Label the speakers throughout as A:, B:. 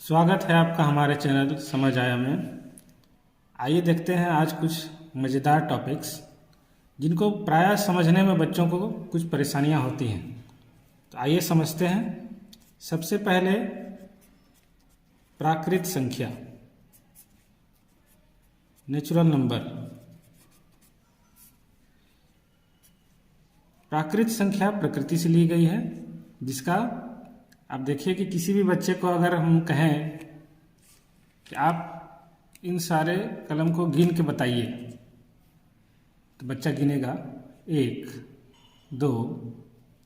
A: स्वागत है आपका हमारे चैनल समझ आया में। आइए देखते हैं आज कुछ मज़ेदार टॉपिक्स जिनको प्रायः समझने में बच्चों को कुछ परेशानियां होती हैं। तो आइए समझते हैं। सबसे पहले प्राकृत संख्या, नेचुरल नंबर। प्राकृत संख्या प्रकृति से ली गई है, जिसका आप देखिए कि किसी भी बच्चे को अगर हम कहें कि आप इन सारे कलम को गिन के बताइए, तो बच्चा गिनेगा 1, 2,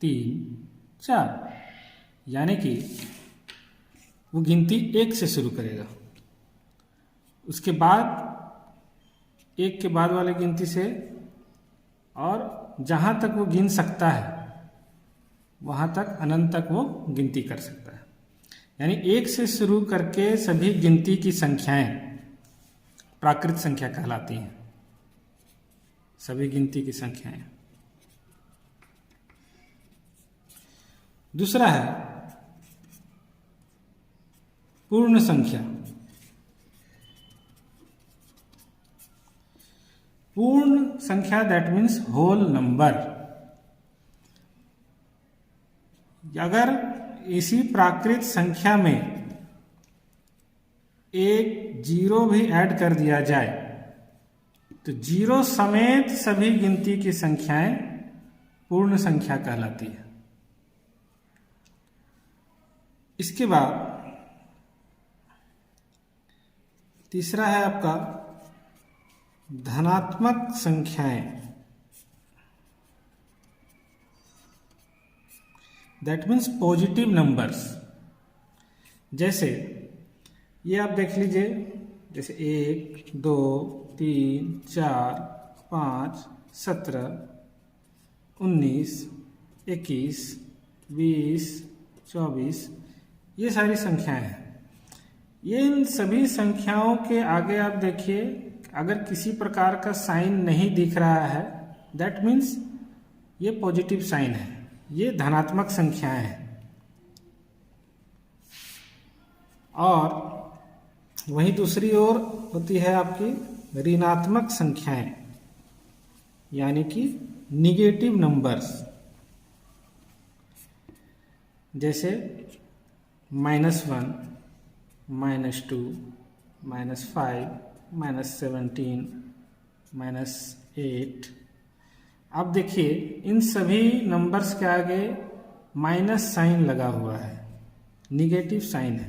A: 3, 4, यानी कि वो गिनती 1 से शुरू करेगा। उसके बाद 1 के बाद वाले गिनती से और जहाँ तक वो गिन सकता है वहाँ तक अनंत तक वो गिनती कर सकता है। यानी 1 से शुरू करके सभी गिनती की संख्याएं प्राकृत संख्या कहलाती हैं। सभी गिनती की संख्याएं। दूसरा है पूर्ण संख्या। पूर्ण संख्या दैट मीन्स होल नंबर। अगर इसी प्राकृत संख्या में एक 0 भी ऐड कर दिया जाए तो 0 समेत सभी गिनती की संख्याएं पूर्ण संख्या कहलाती है। इसके बाद तीसरा है आपका धनात्मक संख्याएं। That means positive numbers. जैसे ये आप देख लीजिए, जैसे 1, 2, 3, 4, 5, 17, 19, 21, 20, 24, ये सारी संख्याएं हैं। ये इन सभी संख्याओं के आगे आप देखिए, अगर किसी प्रकार का साइन नहीं दिख रहा है, दैट मीन्स ये पॉजिटिव साइन है, ये धनात्मक संख्याएं हैं। और वहीं दूसरी ओर होती है आपकी ऋणात्मक संख्याएं, यानी कि निगेटिव नंबर्स। जैसे -1, -2, -5, -17, -8। अब देखिए इन सभी नंबर्स के आगे माइनस साइन लगा हुआ है, निगेटिव साइन है।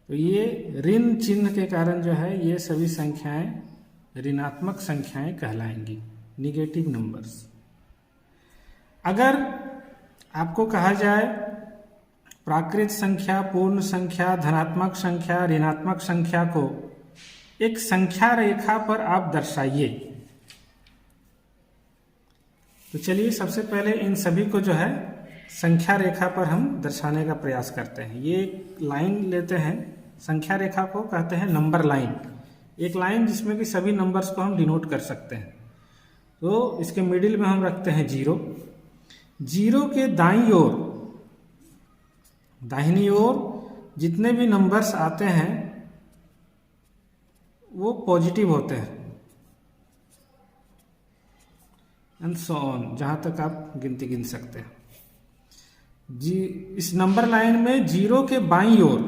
A: तो ये ऋण चिन्ह के कारण जो है ये सभी संख्याएं ऋणात्मक संख्याएं कहलाएंगी, निगेटिव नंबर्स। अगर आपको कहा जाए प्राकृत संख्या, पूर्ण संख्या, धनात्मक संख्या, ऋणात्मक संख्या को एक संख्या रेखा पर आप दर्शाइए, तो चलिए सबसे पहले इन सभी को जो है संख्या रेखा पर हम दर्शाने का प्रयास करते हैं। ये एक लाइन लेते हैं, संख्या रेखा को कहते हैं नंबर लाइन। एक लाइन जिसमें कि सभी नंबर्स को हम डिनोट कर सकते हैं। तो इसके मिडिल में हम रखते हैं 0। 0 के दाईं ओर, दाहिनी ओर जितने भी नंबर्स आते हैं वो पॉजिटिव होते हैं, एंड सो ऑन, जहां तक आप गिनती गिन सकते हैं। इस नंबर लाइन में 0 के बाईं ओर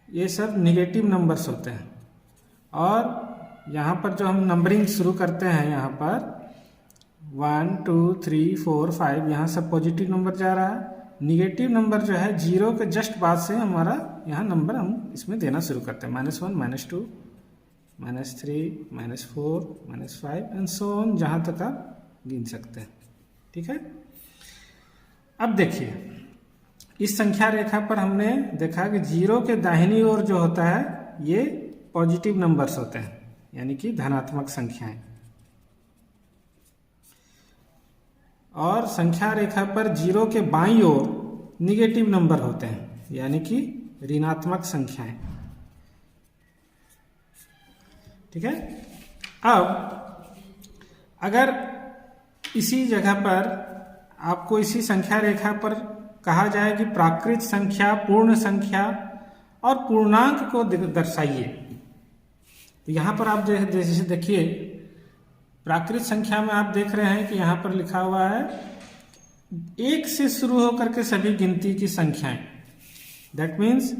A: ये सब निगेटिव नंबर्स होते हैं। और यहाँ पर जो हम नंबरिंग शुरू करते हैं, यहाँ पर 1, 2, 3, 4, 5, यहाँ सब पॉजिटिव नंबर जा रहा है। निगेटिव नंबर जो है 0 के जस्ट बाद से हमारा यहाँ नंबर हम इसमें देना शुरू करते हैं। -1, -2, -3, -4, -5 एंड सो ऑन, जहाँ तक आप गिन सकते हैं। ठीक है। अब देखिए इस संख्या रेखा पर हमने देखा कि 0 के दाहिनी ओर जो होता है ये पॉजिटिव नंबर्स होते हैं, यानी कि धनात्मक संख्याएं। और संख्या रेखा पर 0 के बाईं ओर निगेटिव नंबर होते हैं, यानी कि ऋणात्मक संख्याएं। ठीक है। अब अगर इसी जगह पर आपको इसी संख्या रेखा पर कहा जाए कि प्राकृत संख्या, पूर्ण संख्या और पूर्णांक को दर्शाइए, तो यहाँ पर आप जैसे देखिए प्राकृत संख्या में आप देख रहे हैं कि यहाँ पर लिखा हुआ है 1 से शुरू होकर के सभी गिनती की संख्याएं। दैट मीन्स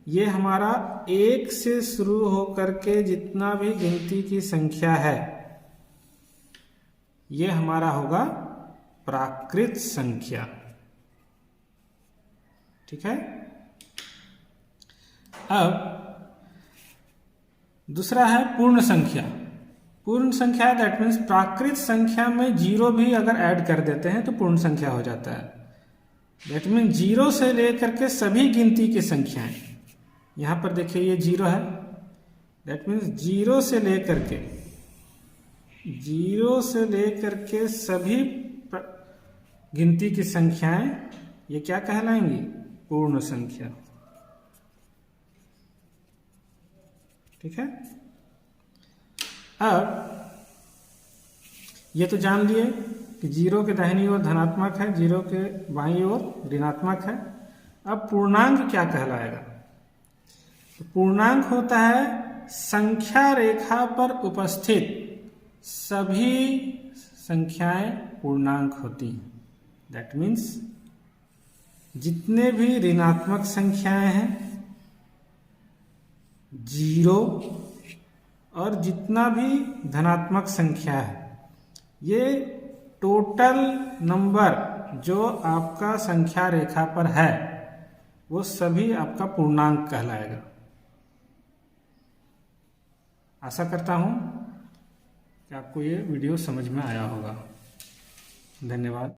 A: ये हमारा 1 से शुरू होकर के जितना भी गिनती की संख्या है ये हमारा होगा प्राकृत संख्या। ठीक है। अब दूसरा है पूर्ण संख्या। पूर्ण संख्या दैट मीन्स प्राकृत संख्या में 0 भी अगर ऐड कर देते हैं तो पूर्ण संख्या हो जाता है। दैट मीन्स 0 से लेकर के सभी गिनती की संख्याएं, यहां पर देखिए ये 0 है, दैट मीन्स 0 से लेकर के सभी गिनती की संख्याएं ये क्या कहलाएंगी? पूर्ण संख्या। ठीक है। अब ये तो जान लिए कि 0 के दाहिनी ओर धनात्मक है, 0 के बाईं ओर ऋणात्मक है। अब पूर्णांक क्या कहलाएगा? तो पूर्णांक होता है संख्या रेखा पर उपस्थित सभी संख्याएं पूर्णांक होती हैं। दैट मीन्स जितने भी ऋणात्मक संख्याएं हैं 0 और जितना भी धनात्मक संख्या है, ये टोटल नंबर जो आपका संख्या रेखा पर है वो सभी आपका पूर्णांक कहलाएगा। आशा करता हूं कि आपको ये वीडियो समझ में आया होगा। धन्यवाद।